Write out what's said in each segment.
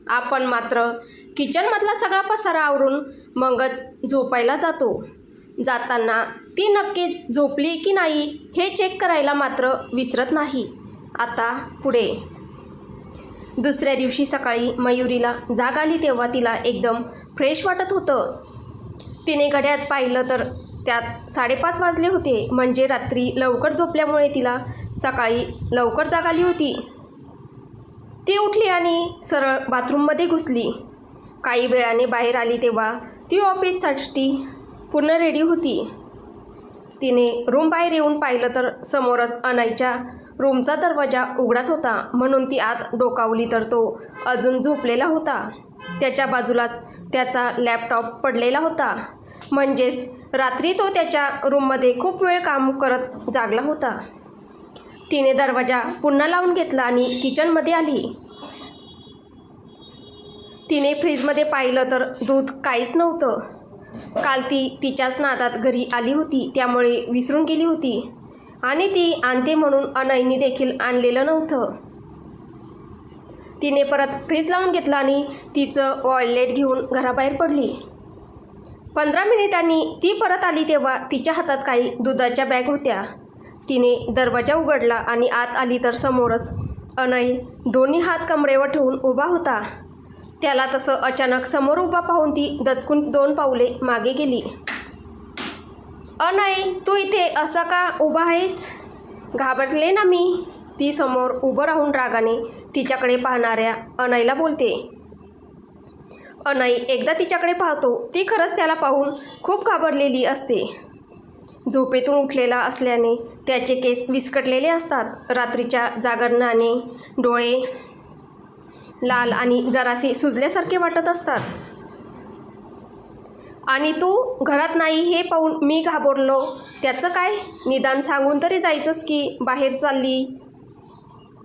आपण मात्र किचनमधला सगळा पसारा आवरून मगच झोपायला जातो. जाताना ती नक्की झोपली की नाही हे चेक करायला मात्र विसरत नाही. आता पुढे. दुसऱ्या दिवशी सकाळी मयुरीला जाग आली तेव्हा तिला एकदम फ्रेश वाटत होतं. तिने घड्याळात पाहिलं तर त्यात 5:30 वाजले होते. म्हणजे रात्री लवकर झोपल्यामुळे तिला सकाळी लवकर जाग आली होती. ती उठली आणि सरळ बाथरूममध्ये घुसली. काही वेळाने बाहेर आली तेव्हा ती ऑफिससाठी पूर्ण रेडी होती. तिने रूम बाहेर येऊन पाहिलं तर समोरच अनयच्या रूमचा दरवाजा उघडाच होता. म्हणून ती आत डोकावली तर तो अजून झोपलेला होता. त्याच्या बाजूलाच त्याचा लॅपटॉप पडलेला होता. म्हणजेच रात्री तो त्याच्या रूममध्ये खूप वेळ काम करत जागला होता. तिने दरवाजा पुन्हा लावून घेतला आणि किचनमध्ये आली. तिने फ्रीजमध्ये पाहिलं तर दूध काहीच नव्हतं. काल ती तिच्याच नादात घरी आली होती त्यामुळे विसरून गेली होती आणि ती आणते म्हणून अनयनी देखील आणलेलं नव्हतं. तिने परत फ्रीज लावून घेतला आणि तिचं वॉलेट घेऊन घराबाहेर पडली. 15 मिनिटांनी ती परत आली तेव्हा तिच्या हातात काही दुधाच्या बॅग होत्या. तिने दरवाजा उघडला आणि आत आली तर समोरच अनय दोन्ही हात कमरेवर ठेवून उभा होता. त्याला तसं अचानक समोर उभा पाहून ती दचकून 2 पावले मागे गेली. अनय, तू इथे असा का उभा आहेस? घाबरले ना मी. ती समोर उभं राहून रागाने तिच्याकडे पाहणाऱ्या अनयला बोलते. अनय एकदा तिच्याकडे पाहतो. ती खरंच त्याला पाहून खूप घाबरलेली असते. झोपेतून उठलेला असल्याने त्याचे केस विस्कटलेले असतात. रात्रीच्या जागरणाने डोळे लाल आणि जरासे सुजल्यासारखे वाटत असतात. आणि तू घरात नाही हे पाहून मी घाबरलो. त्याचं काय? निदान सांगून तरी जायचंच की बाहेर चालली.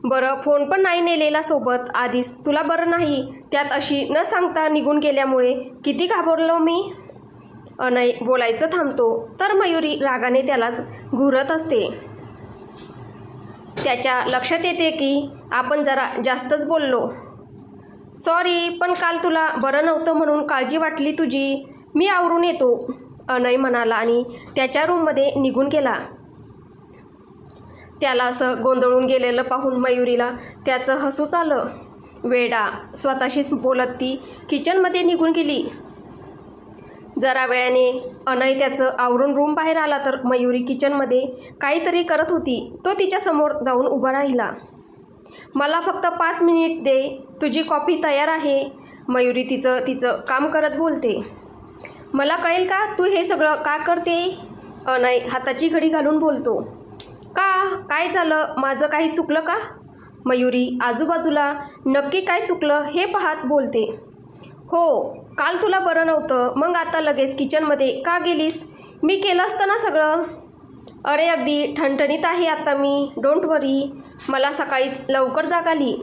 बरं, फोन पण नाही नेलेला सोबत. आधीच तुला बरं नाही, त्यात अशी न सांगता निघून गेल्यामुळे किती घाबरलो मी. अनय बोलायचं थांबतो तर मयुरी रागाने त्यालाच घुरत असते. त्याच्या लक्षात येते की आपण जरा जास्तच बोललो. सॉरी, पण काल तुला बरं नव्हतं म्हणून काळजी वाटली तुझी. मी आवरून येतो, अनय म्हणाला आणि त्याच्या रूममध्ये निघून गेला. त्याला असं गोंधळून गेलेलं पाहून मयुरीला त्याचं हसूच आलं. वेडा, स्वतःशीच बोलत ती किचनमध्ये निघून गेली. जरा वेळाने अनय त्याचं आवरून रूम बाहेर आला तर मयुरी किचनमध्ये काहीतरी करत होती. तो तिच्यासमोर जाऊन उभा राहिला. मला फक्त 5 मिनिट दे, तुझी कॉफी तयार आहे. मयुरी तिचं काम करत बोलते. मला कळेल का तू हे सगळं का करते? अनय हाताची घडी घालून बोलतो. का? काय झालं? माझं काही चुकलं का? मयुरी आजूबाजूला नक्की काय चुकलं हे पाहत बोलते. हो, काल तुला बरं नव्हतं, मग आता लगेच किचनमध्ये का गेलीस? मी केलं असतं ना सगळं. अरे अगदी ठणठणीत आहे आता मी, डोंट वरी. मला सकाळीच लवकर जाग आली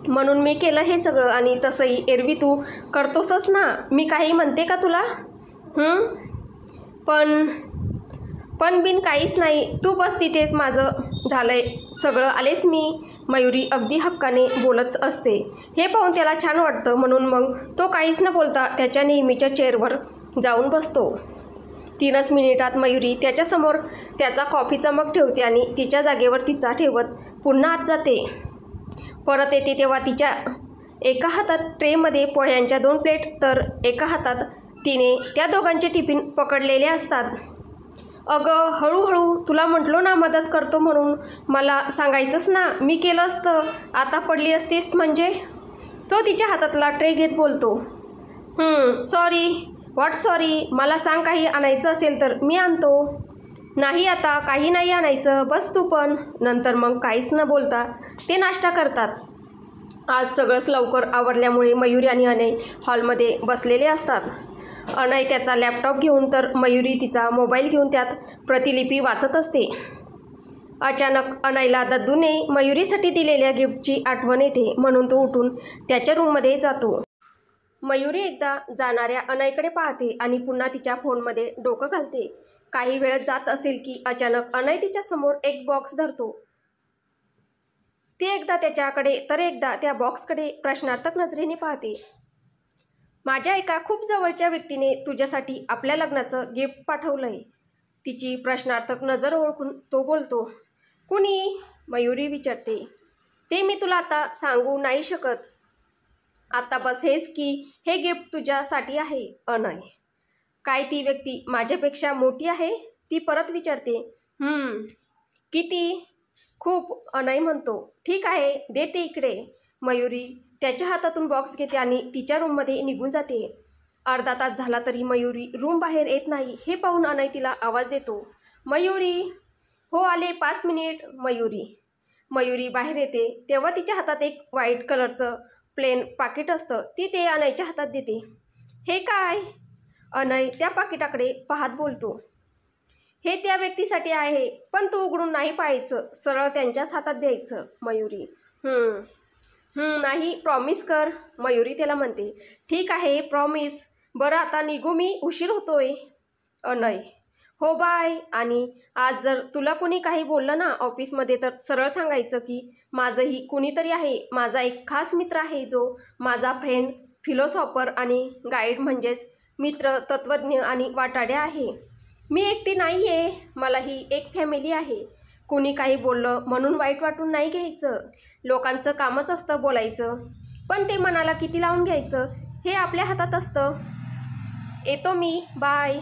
म्हणून मी केलं हे सगळं. आणि तसंही एरवी तू करतोसच ना. मी काही म्हणते का तुला? पण बिन काहीच नाही. तू बस तिथेच, माझं झालंय सगळं, आलेच मी. मयुरी अगदी हक्काने बोलत असते. हे पाहून त्याला छान वाटतं म्हणून मग तो काहीच न बोलता त्याच्या नेहमीच्या चेअरवर जाऊन बसतो. 3च मिनिटात मयुरी त्याच्यासमोर त्याचा कॉफीचा मग ठेवते आणि तिच्या जागेवर तिचा ठेवत पुन्हा आत जाते. परत येते तेव्हा तिच्या एका हातात ट्रेमध्ये पोह्यांच्या 2 प्लेट तर एका हातात तिने त्या दोघांचे टिफिन पकडलेले असतात. अगं हळूहळू, तुला म्हटलो ना मदत करतो म्हणून. मला सांगायचंच ना, मी केलं असतं. आता पडली असतीस म्हणजे. तो तिच्या हातातला ट्रे घेत बोलतो. सॉरी. What sorry? मला सांग, काही आणायचं असेल तर मी आणतो. नाही, आता काही नाही आणायचं, बस तू पण. नंतर मग काहीच न बोलता ते नाश्ता करतात. आज सगळंच लवकर आवरल्यामुळे मयुरी आणि अनय हॉलमध्ये बसलेले असतात. अनय त्याचा लॅपटॉप घेऊन तर मयुरी तिचा मोबाईल घेऊन त्यात प्रतिलिपी वाचत असते. अचानक अनयला दद्दूने मयुरीसाठी दिलेल्या गिफ्टची आठवण येते म्हणून तो उठून त्याच्या रूममध्ये जातो. मयुरी एकदा जाणाऱ्या अनयकडे पाहते आणि पुन्हा तिच्या फोनमध्ये डोकं घालते. काही वेळ जात असेल की अचानक अनय तिच्या समोर एक बॉक्स धरतो. ती एकदा त्याच्याकडे तर एकदा त्या बॉक्सकडे प्रश्नार्थक नजरेने पाहते. माझ्या एका खूप जवळच्या व्यक्तीने तुझ्यासाठी आपल्या लग्नाचं गिफ्ट पाठवलंय. तिची प्रश्नार्थक नजर ओळखून तो बोलतो. कुणी? मयुरी विचारते. ते मी तुला आता सांगू नाही शकत. आता बस हेच की हे गिफ्ट तुझ्यासाठी आहे. अनय. काय ती व्यक्ती माझ्यापेक्षा मोठी आहे? ती परत विचारते. किती? खूप. अनय म्हणतो. ठीक आहे, देते इकडे. मयुरी त्याच्या हातातून बॉक्स घेते आणि तिच्या रूममध्ये निघून जाते. अर्धा तास झाला तरी मयुरी रूम बाहेर येत नाही. हे पाहून अनय तिला आवाज देतो. मयुरी. हो आले, 5 मिनिट. मयुरी बाहेर येते तेव्हा तिच्या हातात एक व्हाईट कलरचं प्लेन पाकिट असतं. ती ते अनयच्या हातात देते. हे काय? अनय त्या पाकिटाकडे पाहत बोलतो. हे त्या व्यक्तीसाठी आहे, पण तू उघडून नाही पाहायचं, सरळ त्यांच्याच हातात द्यायचं. मयुरी. नाही, प्रॉमिस कर. मयुरी त्याला म्हणते. ठीक आहे, प्रॉमिस. बरं आता निघू मी, उशीर होतोय. अनय. हो बाय. आणि आज जर तुला कुणी काही बोललं ना ऑफिसमध्ये तर सरळ सांगायचं की माझंही कुणीतरी आहे. माझा एक खास मित्र आहे जो माझा फ्रेंड, फिलॉसॉफर आणि गाईड, म्हणजेच मित्र, तत्त्वज्ञ आणि वाटाड्या आहे. मी एकटी नाही आहे, मलाही एक फॅमिली आहे. कुणी काही बोललं म्हणून वाईट वाटून नाही घ्यायचं. लोकांचं कामच असतं बोलायचं, पण ते मनाला किती लावून घ्यायचं हे आपल्या हातात असतं. येतो मी, बाय.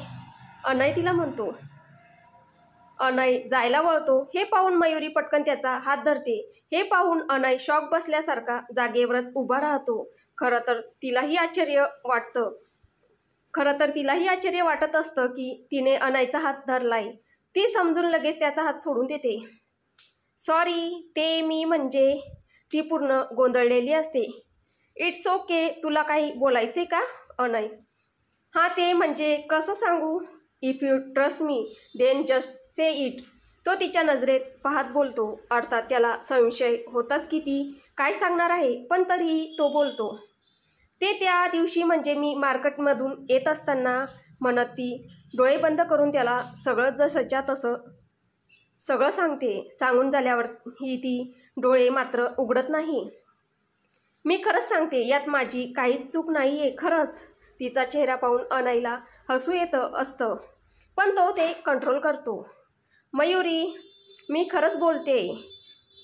अनय तिला म्हणतो. अनय जायला वळतो. हे पाहून मयुरी पटकन त्याचा हात धरते. हे पाहून अनय शॉक बसल्यासारखा जागेवरच उभा राहतो. खरं तर तिलाही आश्चर्य वाटत असतं की तिने अनयचा हात धरलाय. ती समजून लगेच त्याचा हात सोडून देते. सॉरी, ते मी म्हणजे. ती पूर्ण गोंधळलेली असते. It's okay. तुला काही बोलायचे का? अनय. हां, ते म्हणजे कसं सांगू? If you trust me then just say it. तो तिच्या नजरेत पाहत बोलतो. अर्थात त्याला संशय होताच की ती काय सांगणार आहे, पण तरीही तो बोलतो. ते त्या दिवशी म्हणजे मी मार्केटमधून येत असताना, म्हणत ती डोळे बंद करून त्याला सगळं जसंच्या तसं सगळं सांगते. सांगून झाल्यावरही ती डोळे मात्र उघडत नाही. मी खरंच सांगते, यात माझी काहीच चूक नाही आहे, खरंच. तिचा चेहरा पाहून अनयला हसू येतं असतं, पण तो ते कंट्रोल करतो. मयुरी, मी खरंच बोलते.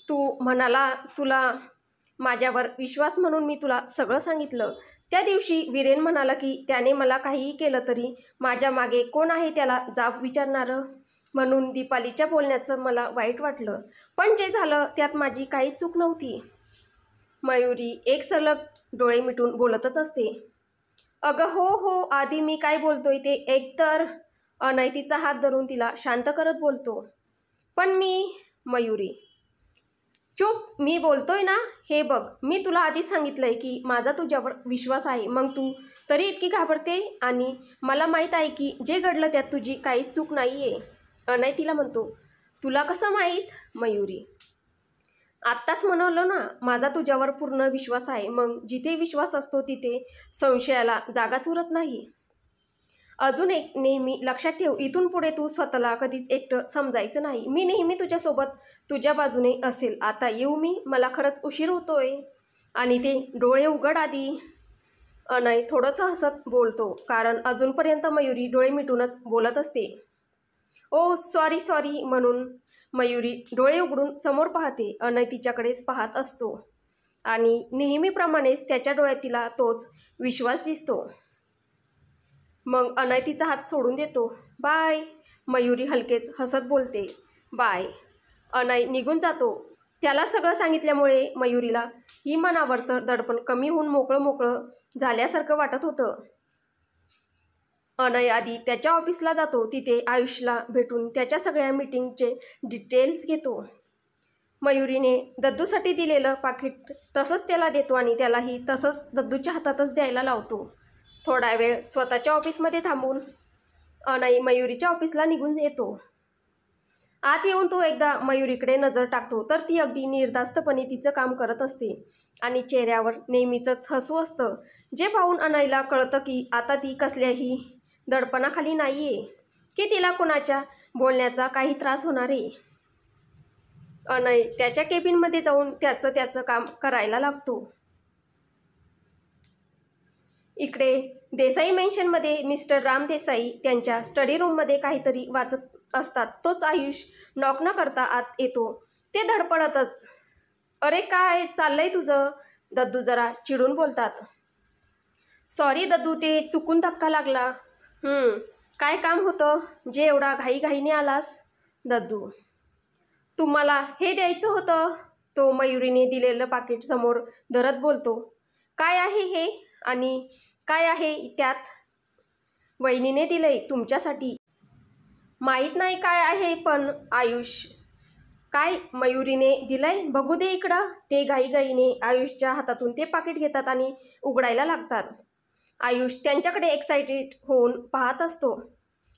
तू म्हणाला तुला माझ्यावर विश्वास म्हणून मी तुला सगळं सांगितलं. त्या दिवशी वीरेन म्हणाला की त्याने मला काहीही केलं तरी माझ्या मागे कोण आहे त्याला जाब विचारणारं. म्हणून दीपालीच्या बोलण्याचं मला वाईट वाटलं, पण जे झालं त्यात माझी काहीच चूक नव्हती. मयुरी एक सलग डोळे मिटून बोलतच असते. अगं हो, आधी मी काय बोलतोय ते एक तर. अनय तिचा हात धरून तिला शांत करत बोलतो. पण मी. मयुरी. चूप, मी बोलतोय ना. हे बघ, मी तुला आधीच सांगितलंय की माझा तुझ्यावर विश्वास आहे, मग तू तरी इतकी घाबरते. आणि मला माहीत आहे की जे घडलं त्यात तुझी काहीच चूक नाही आहे. अनय तिला म्हणतो. तुला कसं माहीत? मयुरी. आत्ताच म्हणवलं ना, माझा तुझ्यावर पूर्ण विश्वास आहे. मग जिथे विश्वास असतो तिथे संशयाला जागाच उरत नाही. अजून एक नेहमी लक्षात ठेव, इथून पुढे तू स्वतःला कधीच एकटं समजायचं नाही. मी नेहमी तुझ्यासोबत, तुझ्या बाजूने असेल. आता येऊ मी, मला खरंच उशीर होतोय. आणि ते डोळे उघड आधी. अनय थोडंसं हसत बोलतो, कारण अजूनपर्यंत मयुरी डोळे मिटूनच बोलत असते. ओ सॉरी म्हणून मयुरी डोळे उघडून समोर पाहते. अनय तिच्याकडेच पाहत असतो आणि नेहमीप्रमाणेच त्याच्या डोळ्यात तिला तोच विश्वास दिसतो. मग अनय तिचा हात सोडून देतो. बाय. मयुरी हलकेच हसत बोलते. बाय. अनय निघून जातो. त्याला सगळं सांगितल्यामुळे मयुरीला ही मनावरचं दडपण कमी होऊन मोकळं झाल्यासारखं वाटत होतं. अनय आधी त्याच्या ऑफिसला जातो. तिथे आयुषला भेटून त्याच्या सगळ्या मीटिंगचे डिटेल्स घेतो. मयुरीने दद्दूसाठी दिलेलं पाकिट तसंच त्याला देतो आणि त्यालाही तसंच दद्दूच्या हातातच द्यायला लावतो. थोडा वेळ स्वतःच्या ऑफिसमध्ये थांबून अनय मयुरीच्या ऑफिसला निघून येतो. आत येऊन तो एकदा मयुरीकडे नजर टाकतो तर ती अगदी निर्धास्तपणे तिचं काम करत असते आणि चेहऱ्यावर नेहमीचंच हसू असतं, जे पाहून अनयला कळतं की आता ती कसल्याही दडपणाखाली नाही आहे, की तिला कोणाच्या बोलण्याचा काही त्रास होणार आहे. अनय त्याच्या केबिनमध्ये जाऊन त्याचं काम करायला लागतो. इकडे देसाई मेन्शनमध्ये मिस्टर राम देसाई त्यांच्या स्टडी रूममध्ये काहीतरी वाचत असतात. तोच आयुष नॉक न करता आत येतो. ते धडपडतच, अरे काय चाललंय तुझं? दद्दू जरा चिडून बोलतात. सॉरी दद्दू, ते चुकून धक्का लागला. काय काम होतं जे एवढा घाईघाईने आलास? दद्दू, तुम्हाला हे द्यायचं होतं. तो मयुरीने दिलेलं पाकिट समोर धरत बोलतो. काय आहे हे आणि काय आहे त्यात? वहिनीने दिलंय तुमच्यासाठी. माहीत नाही काय आहे पण आयुष. काय मयुरीने दिलंय? बघू दे इकडं. ते घाईघाईने आयुषच्या हातातून ते पाकिट घेतात आणि उघडायला लागतात. आयुष त्यांच्याकडे एक्सायटेड होऊन पाहत असतो.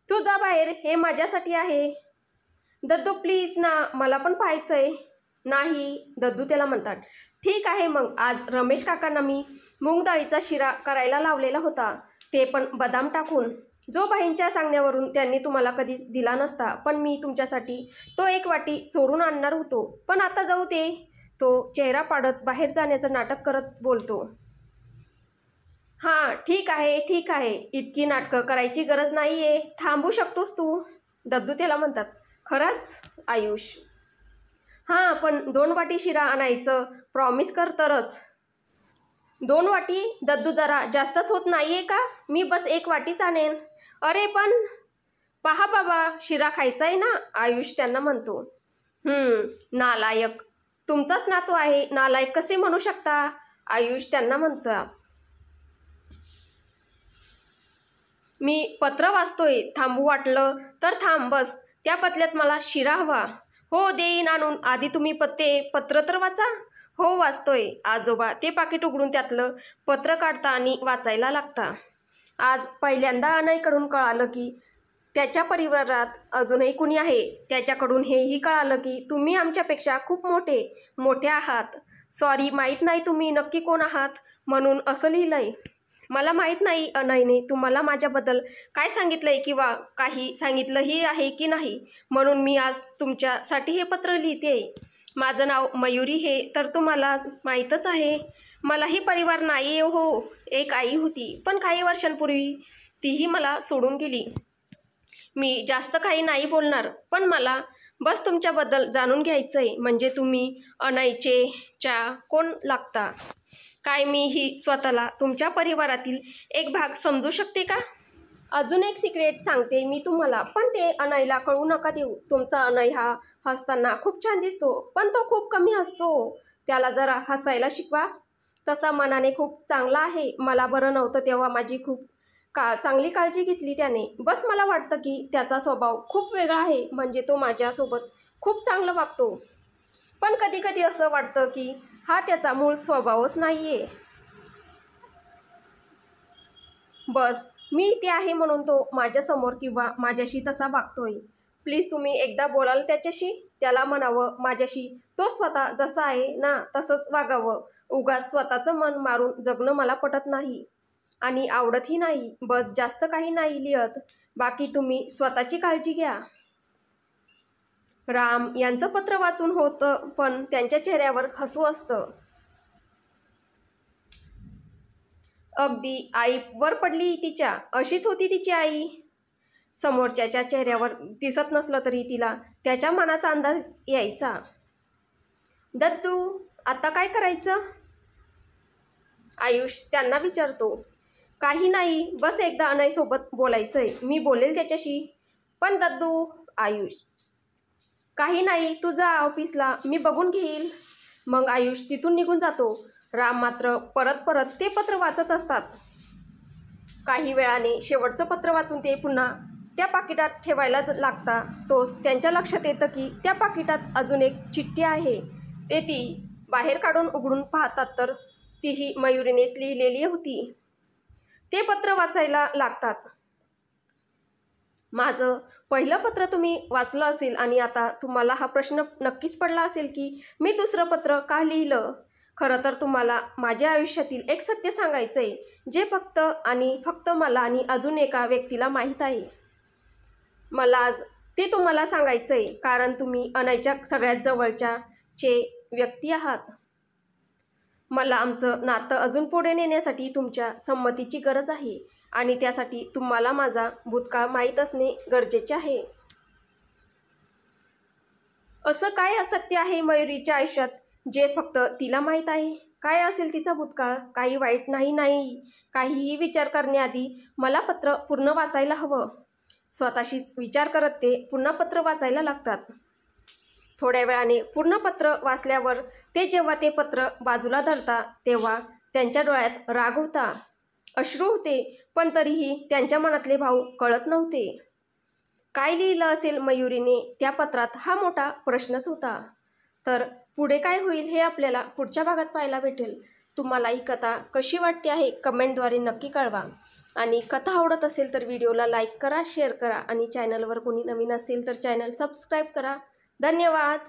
तू जा बाहेर, हे माझ्यासाठी आहे. दद्दू प्लीज ना, मला पण पाहायचंय. नाही, दद्दू त्याला म्हणतात. ठीक आहे मग, आज रमेश काकांना मी मूग डाळीचा शिरा करायला लावलेला होता, ते पण बदाम टाकून. जो बहीणच्या सांगण्यावरून त्यांनी तुम्हाला कधीच दिला नसता, पण मी तुमच्यासाठी तो एक वाटी चोरून आणणार होतो. पण आता जाऊ दे. तो चेहरा पाडत बाहेर जाण्याचं नाटक करत बोलतो. हां ठीक आहे ठीक आहे, इतकी नाटकं करायची गरज नाही आहे. थांबू शकतोस तू. दद्दू त्याला म्हणतात. खरंच? आयुष, हां पण 2 वाटी शिरा आणायचं प्रॉमिस कर तरच. 2 वाटी? दद्दू जरा जास्तच होत नाही आहे का? मी बस 1 वाटीच आणेन. अरे पण पहा बाबा, शिरा खायचा आहे ना, आयुष त्यांना म्हणतो. नालायक, तुमचाच नातू आहे, नालायक कसे म्हणू शकता? आयुष त्यांना म्हणतो. मी पत्र वाचतोय, थांबू वाटलं तर थांब, बस त्या पतल्यात मला शिरा हवा. हो देईन आणून, आधी तुम्ही पत्र तर वाचा. हो वाचतोय. आजोबा ते पाकिट उघडून त्यातलं पत्र काढता आणि वाचायला लागता. आज पहिल्यांदा अनयकडून कळालं की त्याच्या परिवारात अजूनही कुणी आहे. त्याच्याकडून हेही कळालं की तुम्ही आमच्यापेक्षा खूप मोठे आहात. सॉरी, माहीत नाही तुम्ही नक्की कोण आहात म्हणून असं लिहिलंय. मला माहीत नाही अनयने तुम्हाला माझ्याबद्दल काय सांगितलंय किंवा काही सांगितलंही आहे की नाही, म्हणून मी आज तुमच्यासाठी हे पत्र लिहिते. माझं नाव मयुरी हे तर तुम्हाला माहीतच आहे. मलाही परिवार नाही हो. एक आई होती, पण काही वर्षांपूर्वी तीही मला सोडून गेली. मी जास्त काही नाही बोलणार, पण मला बस तुमच्याबद्दल जाणून घ्यायचंय. म्हणजे तुम्ही अनयचे कोण लागता? काय मी ही स्वतःला तुमच्या परिवारातील एक भाग समजू शकते का? अजून एक सिक्रेट सांगते मी तुम्हाला, पण ते अनयला कळू नका देऊ. तुमचा अनय हा हसताना खूप छान दिसतो, पण तो खूप कमी हसतो. त्याला जरा हसायला शिकवा. तसा मनाने खूप चांगला आहे. मला बरं नव्हतं तेव्हा माझी खूप चांगली काळजी घेतली त्याने. बस मला वाटतं की त्याचा स्वभाव खूप वेगळा आहे. म्हणजे तो माझ्यासोबत खूप चांगलं वागतो, पण कधी कधी असं वाटतं की हा त्याचा मूळ स्वभावच नाही आहे. बस मी इथे आहे म्हणून तो माझ्यासमोर किंवा माझ्याशी तसा वागतोय. प्लीज तुम्ही एकदा बोलाल त्याच्याशी. त्याला म्हणावं माझ्याशी तो स्वतः जसा आहे ना तसंच वागावं. उगाच स्वतःचं मन मारून जगणं मला पटत नाही आणि आवडतही नाही. बस जास्त काही नाही लिहत. बाकी तुम्ही स्वतःची काळजी घ्या. राम यांचं पत्र वाचून होतं, पण त्यांच्या चेहऱ्यावर हसू असतं. अगदी आई वर पडली तिच्या. अशीच होती तिची आई. समोरच्याच्या चेहऱ्यावर दिसत नसलं तरी तिला त्याच्या मनाचा अंदाज यायचा. दद्दू, आता काय करायचं? आयुष त्यांना विचारतो. काही नाही, बस एकदा अनयसोबत बोलायचंय. मी बोलेल त्याच्याशी. पण दद्दू. आयुष, काही नाही, तू जा ऑफिसला, मी बघून घेईल. मग आयुष तिथून निघून जातो. राम मात्र परत ते पत्र वाचत असतात. काही वेळाने शेवटचं पत्र वाचून ते पुन्हा त्या पाकिटात ठेवायला लागता. त्यांच्या लक्षात येतं की त्या पाकिटात अजून एक चिठ्ठी आहे. ते ती बाहेर काढून उघडून पाहतात तर तीही मयुरीनेच लिहिलेली होती. ते पत्र वाचायला लागतात. माझं पहिलं पत्र तुम्ही वाचलं असेल आणि आता तुम्हाला हा प्रश्न नक्कीच पडला असेल की मी दुसरं पत्र का लिहिलं. खरं तर तुम्हाला माझ्या आयुष्यातील एक सत्य सांगायचं आहे, जे फक्त मला आणि अजून एका व्यक्तीला माहीत आहे. मला आज ते तुम्हाला सांगायचं आहे, कारण तुम्ही अनयच्या सगळ्यात जवळच्याचे व्यक्ती आहात. मला आमचं नातं अजून पुढे नेण्यासाठी तुमच्या संमतीची गरज आहे आणि त्यासाठी तुम्हाला माझा भूतकाळ माहीत असणे गरजेचे आहे. असं काय असत्य आहे मयुरीच्या आयुष्यात जे फक्त तिला माहीत आहे? काय असेल तिचा भूतकाळ? काही वाईट नाही. काहीही विचार करण्याआधी मला पत्र पूर्ण वाचायला हवं. स्वतःशीच विचार करत ते पुन्हा पत्र वाचायला लागतात. थोड्या वेळाने पूर्ण पत्र वाचल्यावर जेव्हा ते पत्र बाजूला धरतात तेव्हा त्यांच्या डोळ्यात राग होता, अश्रू होते, पण तरीही त्यांच्या मनातले भाव कळत नव्हते. काय लिहिलं असेल मयुरीने त्या पत्रात हा मोठा प्रश्नच होता. तर पुढे काय होईल हे आपल्याला पुढच्या भागात पाहायला भेटेल. तुम्हाला ही कथा कशी वाटते आहे कमेंटद्वारे नक्की कळवा. आणि कथा आवडत असेल तर व्हिडिओला लाईक करा, शेअर करा आणि चॅनलवर कोणी नवीन असेल तर चॅनल सबस्क्राईब करा. धन्यवाद.